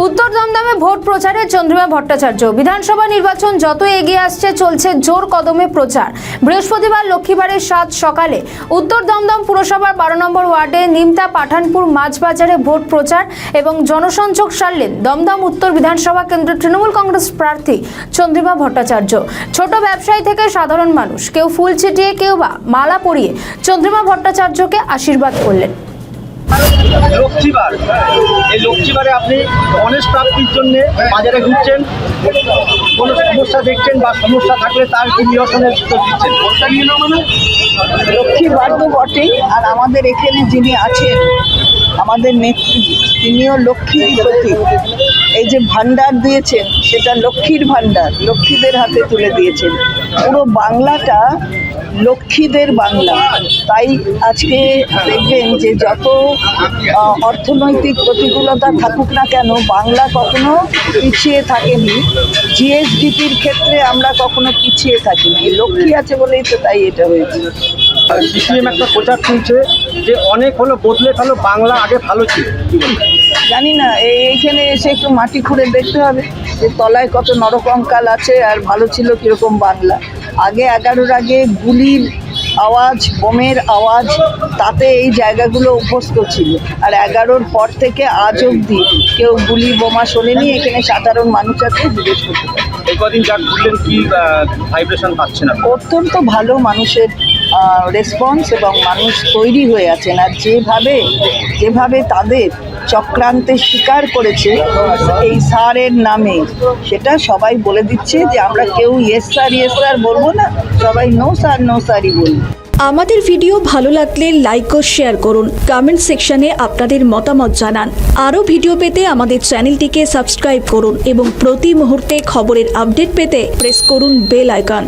উত্তর দমদমে ভোট প্রচারে চন্দ্রিমা ভট্টাচার্য। বিধানসভা নির্বাচন যত এগিয়ে আসছে চলছে জোর কদমে প্রচার। বৃহস্পতিবার লক্ষ্মীবারের সাত সকালে উত্তর দমদম পুরসভার 12 নম্বর ওয়ার্ডে নিমতা পাঠানপুর মাঝবাজারে ভোট প্রচার এবং জনসংযোগ সারলেন দমদম উত্তর বিধানসভা কেন্দ্রের তৃণমূল কংগ্রেস প্রার্থী চন্দ্রিমা ভট্টাচার্য। ছোট ব্যবসায়ী থেকে সাধারণ মানুষ কেউ ফুল ছিটিয়ে কেউ বা মালা পরিয়ে চন্দ্রিমা ভট্টাচার্যকে আশীর্বাদ করলেন। লক্ষ্মীবার, এই লক্ষ্মীবারে আপনি গণেশ প্রাপ্তির জন্য বাজারে ঘুরছেন, কোনো সমস্যা দেখছেন বা সমস্যা থাকলে তার কি নিরসনের উত্তর দিচ্ছেন। কোনটা নিয়ে না মানে লক্ষ্মীবার তো বটেই, আর আমাদের এখানে যিনি আছেন আমাদের নেত্রী, তিনিও লক্ষ্মীর প্রতীক। এই যে ভান্ডার দিয়েছেন সেটা লক্ষ্মীর ভান্ডার, লক্ষ্মীদের হাতে তুলে দিয়েছেন। পুরো বাংলাটা লক্ষ্মীদের বাংলা। তাই আজকে দেখবেন যে যত অর্থনৈতিক প্রতিকূলতা থাকুক না কেন, বাংলা কখনো পিছিয়ে থাকেনি। জিএসডিপির ক্ষেত্রে আমরা কখনো পিছিয়ে থাকিনি। লক্ষ্মী আছে বলেই তো তাই এটা হয়েছে। সিপিএম একটা প্রচার চলছে যে অনেক হলো বদলে ফেলো, বাংলা আগে ভালো ছিল। জানি না, এইখানে এসে একটু মাটি খুঁড়ে দেখতে হবে যে তলায় কত নরকঙ্কাল আছে আর ভালো ছিল কীরকম বাংলা। আগে 11-র আগে গুলির আওয়াজ, বোমের আওয়াজ, তাতে এই জায়গাগুলো অভ্যস্ত ছিল। আর 11-র পর থেকে আজ অবধি কেউ গুলি বোমা শোনেনি। এখানে সাধারণ মানুষ আছে, জিজ্ঞেস করতে পারে। এই কদিন যা ঘুরলেন কি ভাইব্রেশন পাচ্ছেন? অত্যন্ত ভালো মানুষের রেসপন্স এবং মানুষ তৈরি হয়ে আছেন। আর যেভাবে তাদের চক্রান্তে শিকার করেছে এই স্যারের নামে, সেটা সবাই বলে দিচ্ছে যে আমরা কেউ ইয়েস স্যার বলবো না, সবাই নো স্যারই বলবো। আমাদের ভিডিও ভালো লাগলে লাইক ও শেয়ার করুন, কমেন্ট সেকশনে আপনাদের মতামত জানান। আরও ভিডিও পেতে আমাদের চ্যানেলটিকে সাবস্ক্রাইব করুন এবং প্রতি মুহূর্তে খবরের আপডেট পেতে প্রেস করুন বেল আইকন।